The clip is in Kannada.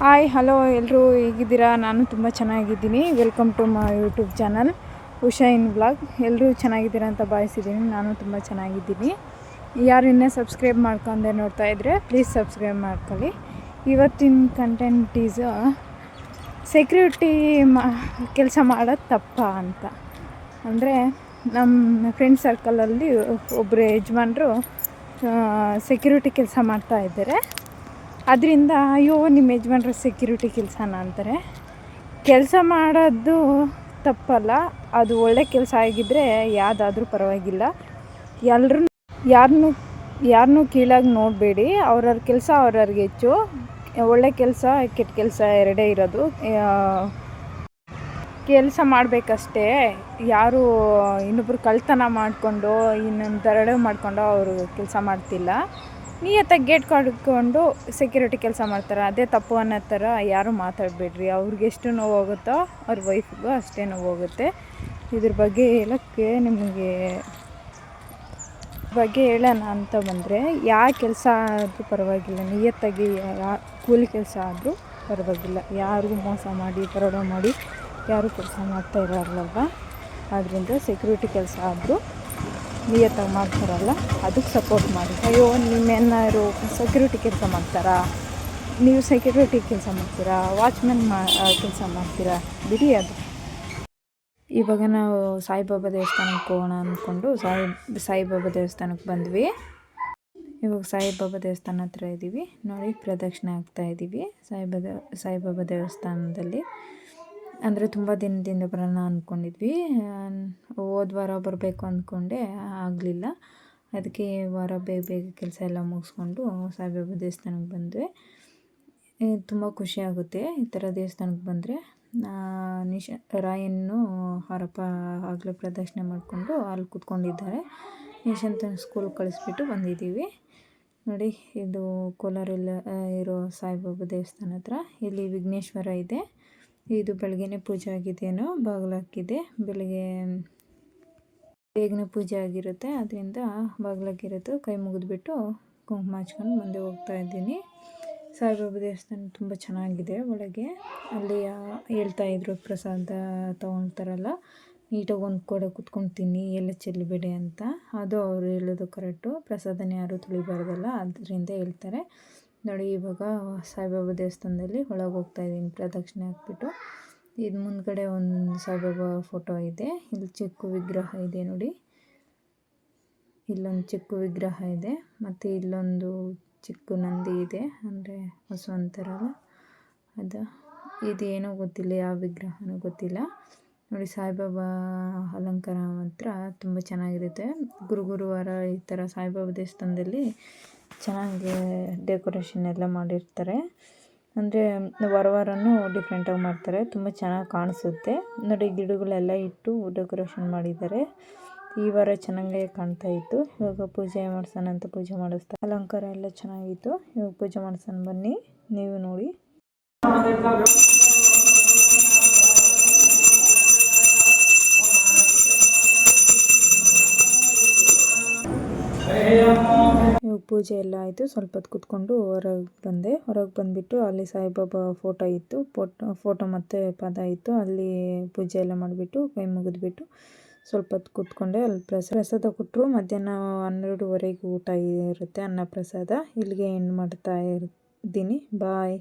ಹಾಯ್ ಹಲೋ ಎಲ್ಲರೂ ಹೇಗಿದ್ದೀರಾ? ನಾನು ತುಂಬ ಚೆನ್ನಾಗಿದ್ದೀನಿ. Welcome to my YouTube channel Usha in blog. ಎಲ್ಲರೂ ಚೆನ್ನಾಗಿದ್ದೀರಾ ಅಂತ ಭಾವಿಸಿದ್ದೀನಿ. ನಾನು ತುಂಬ ಚೆನ್ನಾಗಿದ್ದೀನಿ. ಯಾರು ಇನ್ನೂ ಸಬ್ಸ್ಕ್ರೈಬ್ ಮಾಡ್ಕೊಂಡೆ ನೋಡ್ತಾ ಇದ್ದರೆ ಪ್ಲೀಸ್ ಸಬ್ಸ್ಕ್ರೈಬ್ ಮಾಡ್ಕೊಳ್ಳಿ. ಇವತ್ತಿನ ಕಂಟೆಂಟ್ ಈಸ್ ಸೆಕ್ಯೂರಿಟಿ ಕೆಲಸ ಮಾಡೋದು ತಪ್ಪ ಅಂತ. ಅಂದರೆ ನಮ್ಮ ಫ್ರೆಂಡ್ ಸರ್ಕಲಲ್ಲಿ ಒಬ್ಬರು ಯಜಮಾನರು ಸೆಕ್ಯೂರಿಟಿ ಕೆಲಸ ಮಾಡ್ತಾಯಿದ್ದಾರೆ. ಅದರಿಂದ ಅಯ್ಯೋ ನಿಮ್ಮ ಯಜಮಾನ್ರು ಸೆಕ್ಯೂರಿಟಿ ಕೆಲಸನ ಅಂತಾರೆ. ಕೆಲಸ ಮಾಡೋದು ತಪ್ಪಲ್ಲ, ಅದು ಒಳ್ಳೆ ಕೆಲಸ ಆಗಿದ್ದರೆ ಯಾವುದಾದ್ರೂ ಪರವಾಗಿಲ್ಲ. ಯಾರನ್ನೂ ಕೀಳಾಗಿ ನೋಡಬೇಡಿ. ಅವ್ರವ್ರ ಕೆಲಸ ಅವ್ರವ್ರಿಗೆ ಹೆಚ್ಚು. ಒಳ್ಳೆ ಕೆಲಸ ಕೆಟ್ಟ ಕೆಲಸ ಎರಡೇ ಇರೋದು. ಕೆಲಸ ಮಾಡಬೇಕಷ್ಟೇ. ಯಾರು ಇನ್ನೊಬ್ರು ಕಳ್ತನ ಮಾಡಿಕೊಂಡು ಇನ್ನೊಂದು ದರೋಡೆ ಮಾಡಿಕೊಂಡು ಅವರು ಕೆಲಸ ಮಾಡ್ತಿಲ್ಲ. ನಿಯತ್ತಾಗಿ ಗೇಟ್ ಕಡ್ಕೊಂಡು ಸೆಕ್ಯೂರಿಟಿ ಕೆಲಸ ಮಾಡ್ತಾರೆ. ಅದೇ ತಪ್ಪು ಅನ್ನೋ ಥರ ಯಾರೂ ಮಾತಾಡಬೇಡ್ರಿ. ಅವ್ರಿಗೆ ಎಷ್ಟು ನೋವು ಹೋಗುತ್ತೋ ಅವ್ರ ವೈಫ್ಗೂ ಅಷ್ಟೇ ನೋವು ಹೋಗುತ್ತೆ. ಇದ್ರ ಬಗ್ಗೆ ಹೇಳೋಣ ಅಂತ ಬಂದರೆ, ಯಾವ ಕೆಲಸ ಆದರೂ ಪರವಾಗಿಲ್ಲ, ನಿಯತ್ತಾಗಿ ಕೂಲಿ ಕೆಲಸ ಆದರೂ ಪರವಾಗಿಲ್ಲ. ಯಾರಿಗೂ ಮೋಸ ಮಾಡಿ ದರೋಡೆ ಮಾಡಿ ಯಾರೂ ಕೆಲಸ ಮಾಡ್ತಾ ಇರೋಲ್ಲಲ್ವ. ಆದ್ದರಿಂದ ಸೆಕ್ಯೂರಿಟಿ ಕೆಲಸ ಆದರೂ ನಿಯತ್ತಾಗಿ ಮಾಡ್ತಾರಲ್ಲ, ಅದಕ್ಕೆ ಸಪೋರ್ಟ್ ಮಾಡಿ. ಅಯ್ಯೋ ನಿಮ್ಮೇನಾದ್ರು ಸೆಕ್ಯೂರಿಟಿ ಕೆಲಸ ಮಾಡ್ತಾರಾ, ನೀವು ಸೆಕ್ಯೂರಿಟಿ ಕೆಲಸ ಮಾಡ್ತೀರಾ, ವಾಚ್ಮೆನ್ ಕೆಲಸ ಮಾಡ್ತೀರಾ, ಬಿಡಿ ಅದು. ಇವಾಗ ನಾವು ಸಾಯಿಬಾಬಾ ದೇವಸ್ಥಾನಕ್ಕೆ ಹೋಗೋಣ ಅಂದ್ಕೊಂಡು ಸಾಯಿಬಾಬಾ ದೇವಸ್ಥಾನಕ್ಕೆ ಬಂದ್ವಿ. ಇವಾಗ ಸಾಯಿಬಾಬಾ ದೇವಸ್ಥಾನ ಹತ್ರ ಇದ್ದೀವಿ ನೋಡಿ. ಪ್ರದಕ್ಷಿಣೆ ಆಗ್ತಾಯಿದ್ದೀವಿ ಸಾಯಿಬಾಬಾ ದೇವಸ್ಥಾನದಲ್ಲಿ. ಅಂದರೆ ತುಂಬ ದಿನದಿಂದ ಬರೋಣ ಅಂದ್ಕೊಂಡಿದ್ವಿ. ಹೋದ ವಾರ ಬರಬೇಕು ಅಂದ್ಕೊಂಡೆ, ಆಗಲಿಲ್ಲ. ಅದಕ್ಕೆ ವಾರ ಬೇಗ ಕೆಲಸ ಎಲ್ಲ ಮುಗಿಸ್ಕೊಂಡು ಸಾಯಿಬಾಬಾ ದೇವಸ್ಥಾನಕ್ಕೆ ಬಂದ್ವಿ. ತುಂಬ ಖುಷಿ ಆಗುತ್ತೆ ಈ ಥರ ದೇವಸ್ಥಾನಕ್ಕೆ ಬಂದರೆ. ರಾಯನ್ನು ಅವರಪ್ಪ ಆಗಲೇ ಪ್ರದಕ್ಷಿಣೆ ಮಾಡಿಕೊಂಡು ಅಲ್ಲಿ ಕೂತ್ಕೊಂಡಿದ್ದಾರೆ. ನಿಶಾಂತನ ಸ್ಕೂಲ್ ಕಳಿಸ್ಬಿಟ್ಟು ಬಂದಿದ್ದೀವಿ ನೋಡಿ. ಇದು ಕೋಲಾರಲ್ಲಿ ಇರೋ ಸಾಯಿಬಾಬಾ ದೇವಸ್ಥಾನ ಹತ್ರ. ಇಲ್ಲಿ ವಿಘ್ನೇಶ್ವರ ಇದೆ. ಇದು ಬೆಳಗ್ಗೆನೇ ಪೂಜೆ ಆಗಿದೆಯೇನೋ, ಬಾಗಿಲು ಹಾಕಿದೆ. ಬೇಗನೆ ಪೂಜೆ ಆಗಿರುತ್ತೆ, ಅದರಿಂದ ಬಾಗಿಲು ಹಾಕಿರೋದು. ಕೈ ಮುಗಿದ್ಬಿಟ್ಟು ಕುಂಕುಮ ಹಚ್ಕೊಂಡು ಮುಂದೆ ಹೋಗ್ತಾ ಇದ್ದೀನಿ. ಸಾಯಿಬಾಬಾ ದೇವಸ್ಥಾನ ತುಂಬ ಚೆನ್ನಾಗಿದೆ. ಒಳಗೆ ಅಲ್ಲಿ ಹೇಳ್ತಾಯಿದ್ರು ಪ್ರಸಾದ ತೊಗೊಳ್ತಾರಲ್ಲ, ನೀಟಾಗಿ ಒಂದು ಕಡೆ ಕೂತ್ಕೊಂಡು ತಿನ್ನಿ, ಎಲ್ಲ ಚೆಲ್ಲಬೇಡಿ ಅಂತ. ಅದು ಅವರು ಹೇಳೋದು ಕರೆಕ್ಟು. ಪ್ರಸಾದನ ಯಾರೂ ತುಳಿಬಾರ್ದಲ್ಲ, ಅದರಿಂದ ಹೇಳ್ತಾರೆ ನೋಡಿ. ಇವಾಗ ಸಾಯಿಬಾಬಾ ದೇವಸ್ಥಾನದಲ್ಲಿ ಒಳಗೆ ಹೋಗ್ತಾಯಿದ್ದೀನಿ ಪ್ರದಕ್ಷಿಣೆ ಹಾಕ್ಬಿಟ್ಟು. ಇದು ಮುಂದ್ಗಡೆ ಒಂದು ಸಾಯಿಬಾಬಾ ಫೋಟೋ ಇದೆ. ಇಲ್ಲಿ ಚಿಕ್ಕ ವಿಗ್ರಹ ಇದೆ ನೋಡಿ. ಇಲ್ಲೊಂದು ಚಿಕ್ಕ ವಿಗ್ರಹ ಇದೆ, ಮತ್ತು ಇಲ್ಲೊಂದು ಚಿಕ್ಕ ನಂದಿ ಇದೆ. ಅಂದರೆ ಹಸು ಅಂತಾರಲ್ಲ ಅದು. ಇದೇನೋ ಗೊತ್ತಿಲ್ಲ, ಯಾವ ವಿಗ್ರಹನೂ ಗೊತ್ತಿಲ್ಲ ನೋಡಿ. ಸಾಯಿಬಾಬಾ ಅಲಂಕಾರ ಮಾತ್ರ ತುಂಬ ಚೆನ್ನಾಗಿರುತ್ತೆ. ಗುರುವಾರ ಈ ಥರ ಸಾಯಿಬಾಬಾ ದೇವಸ್ಥಾನದಲ್ಲಿ ಚೆನ್ನಾಗಿ ಡೆಕೋರೇಷನ್ ಎಲ್ಲ ಮಾಡಿರ್ತಾರೆ. ಅಂದರೆ ವಾರನೂ ಡಿಫ್ರೆಂಟಾಗಿ ಮಾಡ್ತಾರೆ. ತುಂಬ ಚೆನ್ನಾಗಿ ಕಾಣಿಸುತ್ತೆ ನೋಡಿ. ಗಿಡಗಳೆಲ್ಲ ಇಟ್ಟು ಡೆಕೋರೇಷನ್ ಮಾಡಿದ್ದಾರೆ. ಈ ವಾರ ಚೆನ್ನಾಗೇ ಕಾಣ್ತಾ ಇತ್ತು. ಇವಾಗ ಪೂಜೆ ಮಾಡ್ಸೋಣ ಅಂತ ಪೂಜೆ ಮಾಡಿಸ್ತಾ, ಅಲಂಕಾರ ಎಲ್ಲ ಚೆನ್ನಾಗಿತ್ತು. ಇವಾಗ ಪೂಜೆ ಮಾಡ್ಸೋಣ ಬನ್ನಿ, ನೀವು ನೋಡಿ. ಇವಾಗ ಪೂಜೆ ಎಲ್ಲ ಆಯಿತು. ಸ್ವಲ್ಪ ಹೊತ್ತು ಕೂತ್ಕೊಂಡು ಹೊರಗೆ ಬಂದುಬಿಟ್ಟು ಅಲ್ಲಿ ಸಾಯಿಬಾಬಾ ಫೋಟೋ ಇತ್ತು. ಫೋಟೋ ಮತ್ತು ಪಾದ ಇತ್ತು. ಅಲ್ಲಿ ಪೂಜೆ ಎಲ್ಲ ಮಾಡಿಬಿಟ್ಟು ಕೈ ಮುಗಿದ್ಬಿಟ್ಟು ಸ್ವಲ್ಪ ಹೊತ್ತು ಕೂತ್ಕೊಂಡೆ. ಅಲ್ಲಿ ಪ್ರಸಾದ ಕೊಟ್ಟರು. ಮಧ್ಯಾಹ್ನ 12:30ಗೆ ಊಟ ಇರುತ್ತೆ, ಅನ್ನ ಪ್ರಸಾದ. ಇಲ್ಲಿಗೆ ಎಂಡ್ ಮಾಡ್ತಾ ಇದ್ದೀನಿ. ಬಾಯ್.